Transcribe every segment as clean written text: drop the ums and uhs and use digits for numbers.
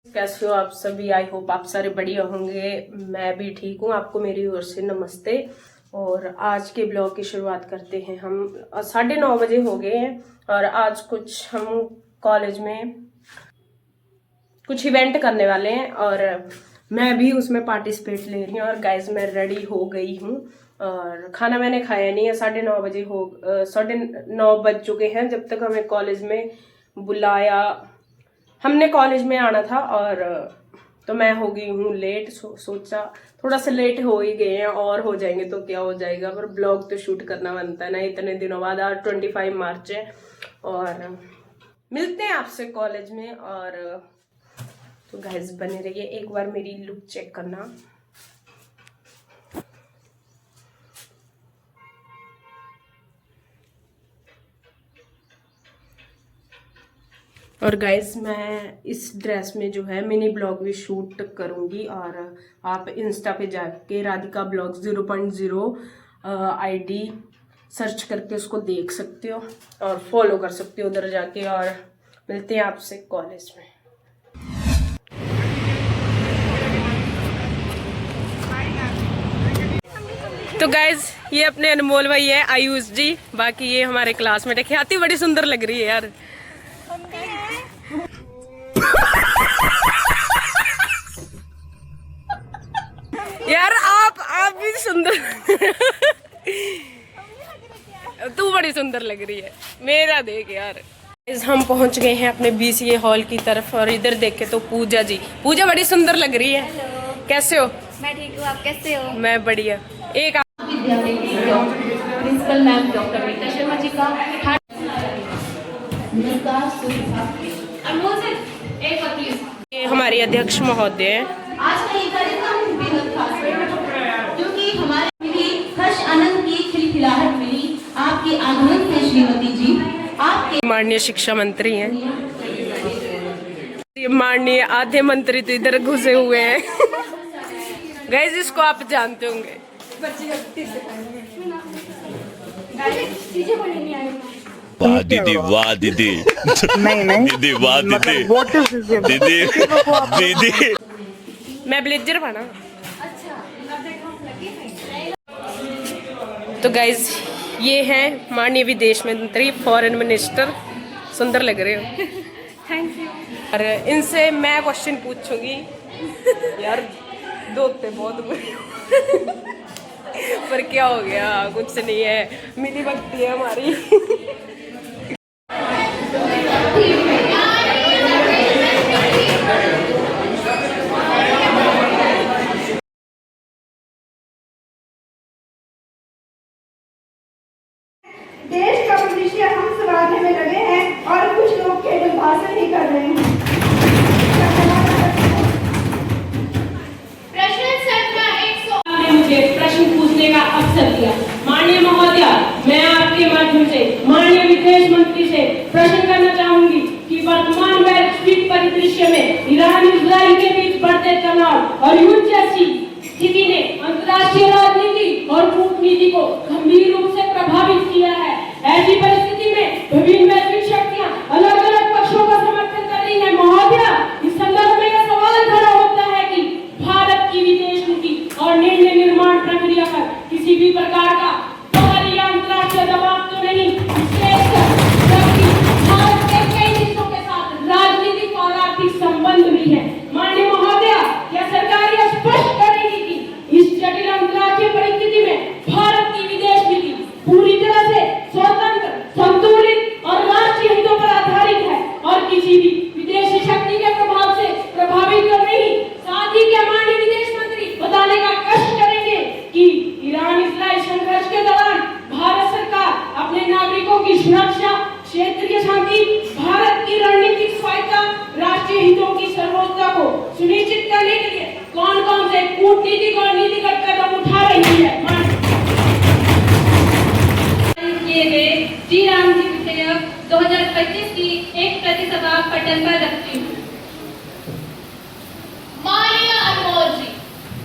कैसे हो आप सभी। आई होप आप सारे बढ़िया होंगे। मैं भी ठीक हूँ। आपको मेरी ओर से नमस्ते। और आज के ब्लॉग की शुरुआत करते हैं। हम 9:30 बजे हो गए हैं और आज कुछ हम कॉलेज में कुछ इवेंट करने वाले हैं और मैं भी उसमें पार्टिसिपेट ले रही हूँ। और गाइज मैं रेडी हो गई हूँ और खाना मैंने खाया नहीं है। 9:30 बजे 9:30 बज चुके हैं जब तक हमें कॉलेज में बुलाया। हमने कॉलेज में आना था और तो मैं हो गई हूँ लेट। सोचा थोड़ा सा लेट हो ही गए हैं और हो जाएंगे तो क्या हो जाएगा, पर ब्लॉग तो शूट करना बनता है ना इतने दिनों बाद। आज 25 मार्च है और मिलते हैं आपसे कॉलेज में। और तो गाइस बने रहिए, एक बार मेरी लुक चेक करना। और गाइस मैं इस ड्रेस में जो है मिनी ब्लॉग भी शूट करूंगी और आप इंस्टा पे जाके राधिका ब्लॉग 0.0 आईडी सर्च करके उसको देख सकते हो और फॉलो कर सकते हो उधर जाके। और मिलते हैं आपसे कॉलेज में। तो गाइज ये अपने अनमोल भाई है, आयुष जी। बाकी ये हमारे क्लासमेट है। ख्याति बड़ी सुंदर लग रही है यार। यार आप भी सुंदर तू बड़ी सुंदर लग रही है। मेरा देख यार। हम पहुंच गए हैं अपने BCA हॉल की तरफ और इधर देखे तो पूजा जी। पूजा बड़ी सुंदर लग रही है। हेलो। कैसे हो? मैं ठीक हूँ, आप कैसे हो? मैं बढ़िया। एक विद्यालय की principal ma'am doctor Rita Sharma ji का ये हमारे अध्यक्ष महोदय हैं। आज का ये कार्यक्रम बेहद खास है क्योंकि हमारे मिली हर्ष आनंद की खिलखिलाहट मिली आपके आगमन से श्रीमती जी। आपके माननीय शिक्षा मंत्री हैं। ये माननीय आधे मंत्री तो इधर घुसे हुए हैं। गाइस इसको आप जानते होंगे। वाह दीदी, वाह दीदी। नहीं दीदी वाह दीदी। दीदी दीदी मैं ब्लेजर बना। तो गाइज ये हैं माननीय विदेश मंत्री, फॉरेन मिनिस्टर। सुंदर लग रहे हो। Thank you. और इनसे मैं क्वेश्चन पूछूंगी। यार दोते बहुत बुरे पर क्या हो गया, कुछ नहीं है, मिली भक्ति है हमारी। देश का भविष्य हम सुधारने में लगे हैं और कुछ लोग केवल भाषण ही कर रहे हैं। प्रश्न सत्र 100 ने मुझे प्रश्न पूछने का अवसर दिया। माननीय महोदय, मैं आपके माध्यम से माननीय विदेश मंत्री से प्रश्न करना चाहूंगी कि वर्तमान वैश्विक परिदृश्य में ईरान इजराइल के बीच बढ़ते तनाव और युद्ध जैसी स्थिति ने अंतर्राष्ट्रीय राजनीति और कूटनीति को गंभीर रूप से प्रभावित किया है। ऐसी परिस्थिति में विभिन्न वैश्विक शक्तियां अलग अलग पक्षों का समर्थन कर रही है। महोदय, इस संदर्भ में यह सवाल खड़ा होता है कि भारत की विदेश नीति और निर्णय निर्माण प्रक्रिया पर किसी भी प्रकार का बाहरी या अंतर्राष्ट्रीय दबाव तो नहीं, जबकि भारत के कई हिस्सों के साथ राजनीतिक और आर्थिक संबंध भी है। माननीय महोदय, यह सरकार यह स्पष्ट करेगी कि इस जटिल अंतर्राष्ट्रीय परिस्थिति में भारत की विदेश नीति पूरी तरह से स्वतंत्र, संतुलित और राष्ट्रीय हितों पर आधारित है और किसी भी विदेशी शक्ति के प्रभाव से प्रभावित तो नहीं। साथ ही क्या माननीय विदेश मंत्री बताने का कष्ट करेंगे कि ईरान इजराइल संघर्ष के दौरान भारत सरकार अपने नागरिकों की सुरक्षा, क्षेत्रीय शांति, भारत की रणनीतिक स्वायत्तता, राष्ट्रीय हितों की सर्वोच्चता को सुनिश्चित करने के लिए कौन कौन से कूटनीतिक और नीतिगत कदम उठा रही है। किए गए जी राम जी विधेयक 2025 की एक प्रति सभा पटल पर रखती हूँ। माननीय अनमोल जी।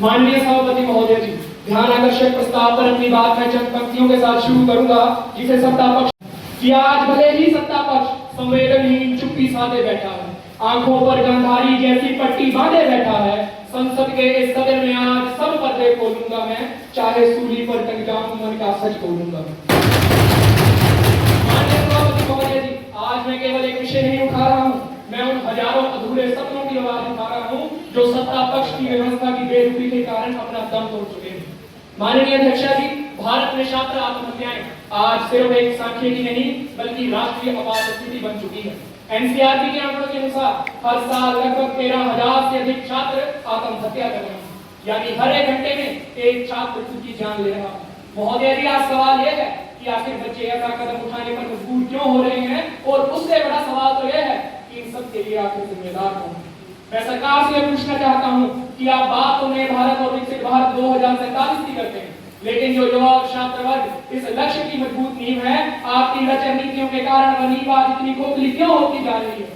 माननीय सभापति महोदय जी, ध्यान आकर्षक प्रस्ताव पर अपनी बात मैं चंद पंक्तियों के साथ शुरू करूंगा जिसे सत्ता पक्ष कि आज भले ही सत्ता पक्ष संवेदनहीन चुप्पी साधे बैठा है, आंखों पर गंधारी जैसी पट्टी बांधे बैठा है। संसद के इस सदन में आज सब पर्दे खोलूंगा मैं, चाहे सूली पर टंग जाऊं मन का सच बोलूंगा मैं। माननीय सभापति महोदय जी, आज मैं केवल एक विषय नहीं उठा रहा हूं, मैं उन हजारों अधूरे सपनों की आवाज उठा रहा हूं जो सत्ता पक्ष की व्यवस्था की बेरुखी के कारण अपना दम तोड़ चुके हैं। माननीय अध्यक्षा जी, भारत में छात्र आत्महत्याएं आज सिर्फ एक सांख्यिकी नहीं बल्कि राष्ट्रीय आपात स्थिति बन चुकी है। एनसीईआरटी के आंकड़ों के अनुसार हर साल लगभग 13,000 से अधिक छात्र आत्महत्या कर रहे हैं, यानी हर 1 घंटे में एक छात्र खुद की जान ले रहा है। महोदय जी, आज सवाल यह है कि आखिर बच्चे ऐसा कदम उठाने पर मजबूर क्यों हो रहे हैं, और उससे बड़ा सवाल तो यह है कि इन सब के लिए आखिर जिम्मेदार कौन है। मैं सरकार से पूछना चाहता हूं कि आप बात तो नए भारत और विकसित भारत 2047 की करते हैं, लेकिन जो युवा और छात्र वर्ग इस लक्ष्य की मजबूत नींव है, आपकी लचर नीतियों के कारण वह नींव आज इतनी खोखली क्यों होती जा रही है।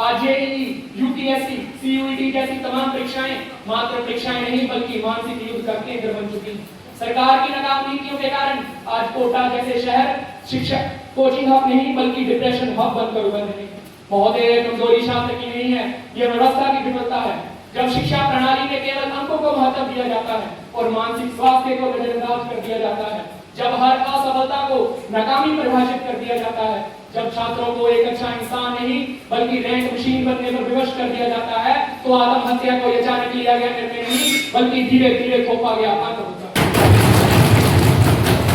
आज जेईई, यूपीएससी, सीयूईटी जैसी तमाम परीक्षाएं मात्र परीक्षाएं नहीं बल्कि मानसिक युद्ध का केंद्र बन चुकी हैं। सरकार की नाकाम नीतियों के कारण आज कोटा जैसे शहर शिक्षक कोचिंग हब नहीं बल्कि डिप्रेशन हब बनकर उभर रहे हैं। महोदय, कमजोरी छात्र की नहीं है, यह व्यवस्था की विफलता है। जब शिक्षा प्रणाली में केवल अंकों को महत्व दिया जाता है और मानसिक स्वास्थ्य को नजरअंदाज कर दिया जाता है, जब हर असफलता को नाकामी परिभाषित कर दिया जाता है, जब छात्रों को एक अच्छा इंसान नहीं बल्कि रैंक मशीन बनने पर विवश कर दिया जाता है, तो आत्महत्या को अचानक लिया गया निर्णय नहीं बल्कि धीरे धीरे थोपा गया आतंक होता है।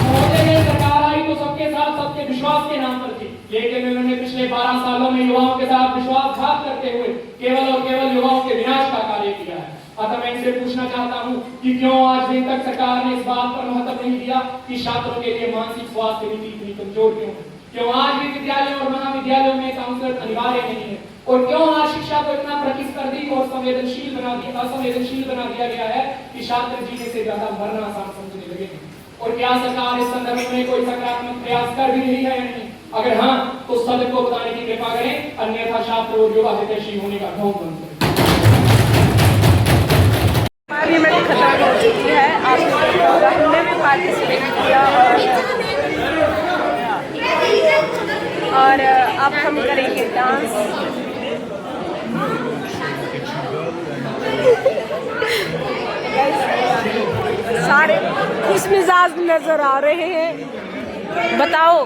महोदय, सरकार आई तो सबके साथ सबके विश्वास के नाम पर थी, लेकिन उन्होंने पिछले 12 सालों में युवाओं के साथ विश्वासघात करते हुए केवल और केवल युवाओं के विनाश का कार्य किया है। अतः मैं इनसे पूछना चाहता हूं कि क्यों आज दिन तक सरकार ने इस बात पर महत्व नहीं दिया कि छात्रों के लिए मानसिक स्वास्थ्य नीति इतनी कमजोर क्यों है। क्यों आज भी विद्यालयों और महाविद्यालयों में काउंसलर अनिवार्य नहीं है, और क्यों आज शिक्षा को इतना प्रतिस्पर्धी और असंवेदनशील बना दिया गया है कि छात्र जीने से ज्यादा मरना आसान समझने लगे हैं। और क्या सरकार इस संदर्भ में कोई सकारात्मक प्रयास कर भी रही है या नहीं? अगर हाँ, तो सदन को बताने की कृपा करें, अन्यथा छात्र और युवा हितैषी होने का ढोंग बंद करें। पार्लियामेंट खत्म हो चुकी है, हमने भी पार्टिसिपेट किया और अब हम करेंगे डांस। सारे खुश मिजाज नजर आ रहे हैं, बताओ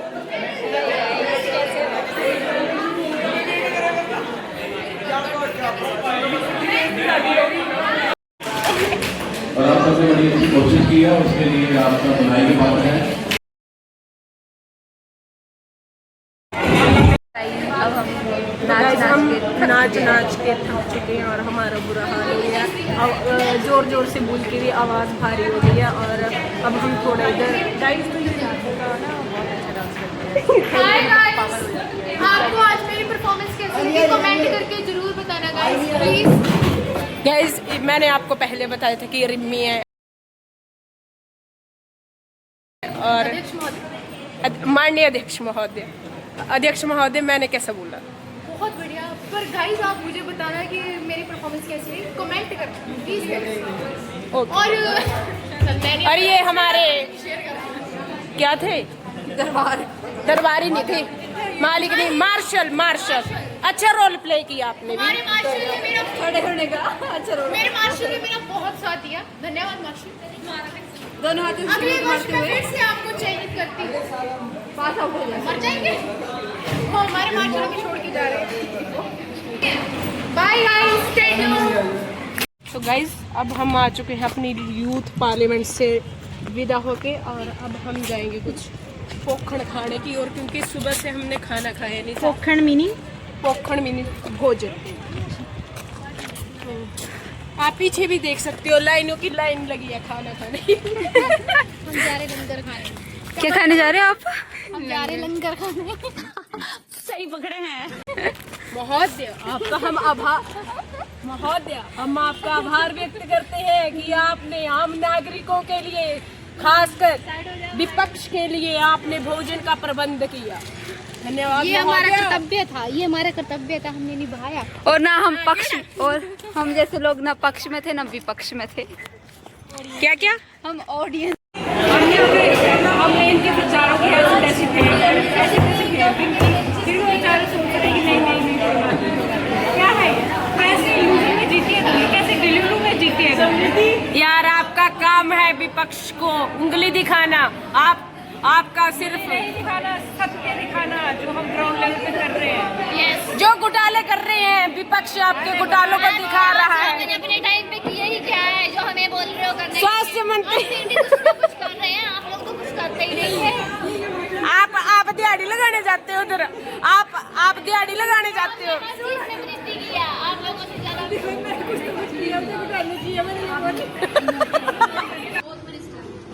और आप सबसे बड़ी अच्छी कोशिश की है, उसके लिए आपका बधाई की बात है। हम नाच के थक चुके हैं और हमारा बुरा हाल हो गया। अब जोर जोर से बोल के भी आवाज़ भारी हो गई है और अब हम थोड़ा इधर आपको आज मेरी परफॉर्मेंस कैसी लगी कमेंट करके जरूर बताना गाइस प्लीज। गाइस, मैंने आपको पहले बताया था कि ये रिम्मी है और माननीय अध्यक्ष महोदय मैंने कैसा बोला? बहुत बढ़िया। पर गाइस आप मुझे बताना कि मेरी परफॉर्मेंस कैसी रही, कमेंट करना प्लीज। और ये हमारे क्या थे, दरबारी नहीं थे, मालिक नहीं, मार्शल। अच्छा रोल प्ले किया आपने भी। हमारे मार्शल ने मेरा खड़े होने का अच्छा रोल। मेरे मार्शल ने मेरा बहुत साथ दिया, धन्यवाद मार्शल। दोनों हाथों से अगले वर्ष मैं फिर से आपको चयनित करती हूँ। मर जाएंगे वो हमारे मार्शल हमें छोड़ के जा रहे हैं। Bye guys, stay tuned. तो गाइस, अब हम आ चुके हैं अपनी यूथ पार्लियामेंट से विदा होके और अब हम जाएंगे कुछ पोखण खाने की ओर, क्योंकि सुबह से हमने खाना खाया नहीं था। पोखण मिनी भोजन। आप पीछे भी देख सकते हो, लाइनों की लाइन लगी है खाना खाने की। हम जा रहे लंगर खाने। क्या खाने जा रहे हैं आप? हम जा रहे लंगर खाने। सही पकड़े हैं महोदय, आपका हम आपका आभार व्यक्त करते हैं कि आपने आम नागरिकों के लिए, खासकर विपक्ष के लिए आपने भोजन का प्रबंध किया। धन्यवाद। ये हमारा कर्तव्य था, हमने निभाया। और ना हम हम जैसे लोग ना पक्ष में थे ना विपक्ष में थे। क्या हम ऑडियंस। हमने इनके विचारों की ऐसी फिर वो बेचारे सोच रहे हैं कि नहीं क्या है विपक्ष को उंगली दिखाना, आपका सिर्फ दिखाना, सत्य दिखाना जो हम ग्राउंड लेवल पे कर रहे हैं। जो घोटाले कर रहे हैं विपक्ष आपके घोटालों को दिखा रहा है। अपने टाइम पे किया ही क्या है जो हमें बोल रहे हो करने? स्वास्थ्य मंत्री कुछ कर रहे हैं, आप लोग तो कुछ करते ही नहीं है। आप दिहाड़ी लगाने जाते हो उधर, आप दिहाड़ी लगाने जाते हो। किया आप लोगों से ज्यादा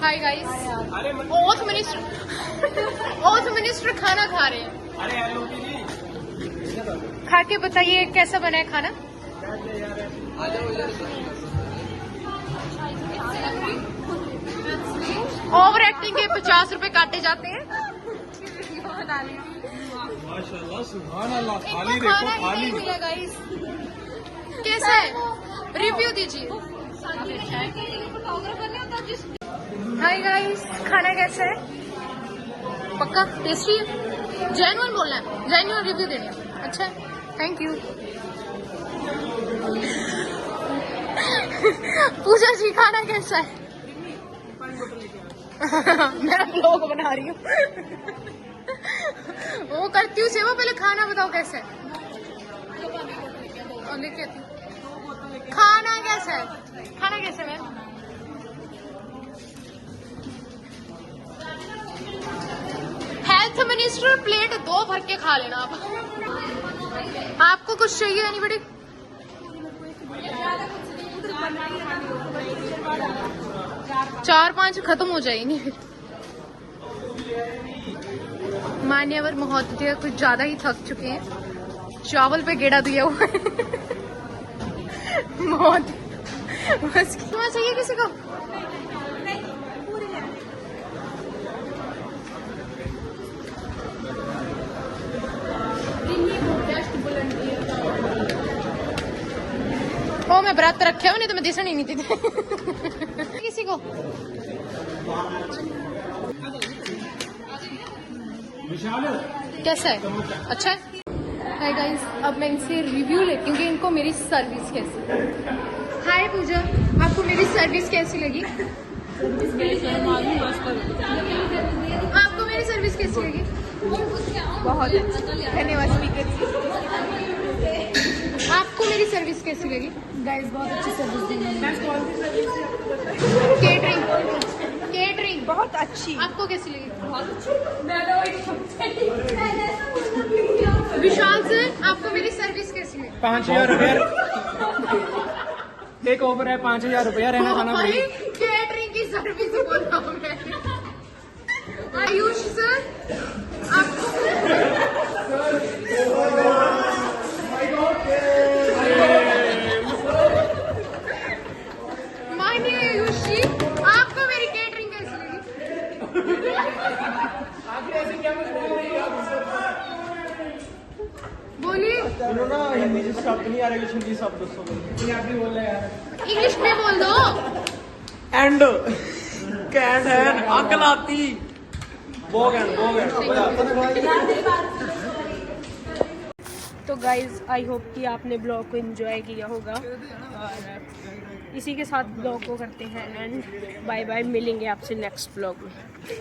हाय गाइस, ओथ मिनिस्टर खाना खा रहे हैं। खा के बताइए कैसा बना है खाना। ओवर एक्टिंग के 50 रुपए काटे जाते हैं। माशाल्लाह, सुभान अल्लाह, थाली इनको देखो, खाना ही थाली नहीं मिला गाइस। कैसा है, रिव्यू दीजिए। हाय गाइस, खाना कैसा है? पक्का टेस्टी है? जेन्युइन बोलना है, जेन्युइन रिव्यू देना है। अच्छा, थैंक यू। पूजा जी खाना कैसा है? मैं ब्लॉग बना रही हूँ। वो करती हूँ सेवा, पहले खाना बताओ कैसा है। खाना कैसा है? खाना कैसा है? हेल्थ मिनिस्टर प्लेट 2 भर के खा लेना आप। आपको कुछ चाहिए एनीबॉडी? चार 5 खत्म हो जाएंगे। मान्यवर महोदय कुछ ज्यादा ही थक चुके हैं, चावल पे गेड़ा दिया हुआ है। महोदय बस क्या चाहिए किसी को? ओ मैं व्रत रखे हो, नहीं तो मैं दिसन ही नहीं थी। किसी को कैसा है? अच्छा है। हाय गाइस, अब मैं इनसे रिव्यू लेती हूँ कि इनको मेरी सर्विस कैसी। हाय पूजा, आपको मेरी सर्विस कैसी लगी? आपको मेरी सर्विस कैसी लगी? बहुत अच्छी, धन्यवाद स्पीकर। आपको मेरी सर्विस कैसी लगी? गाइस बहुत अच्छी सर्विस दी। केटरिंग बहुत अच्छी। आपको कैसी लगी? बहुत अच्छी। विशाल सर, आपको मेरी सर्विस कैसी लगी? 5000 रुपया एक ओवर है, 5000 रुपया रहना खाना पड़ेगा। केटरिंग की सर्विस बोल रहा हूँ मैं। आयुष सर, आपको मानिए आयुष जी, आपको मेरी केटरिंग कैसी लगी? बोलिए। हिंदी शब्द नहीं आ रहा, हिंदी शब्द पंजाबी बोल रहे यार। इंग्लिश में बोल दो। एंड कैंड है आग लाती तो गाइज आई होप कि आपने ब्लॉग को एंजॉय किया होगा, और इसी के साथ ब्लॉग को करते हैं एंड बाय बाय। मिलेंगे आपसे नेक्स्ट ब्लॉग में।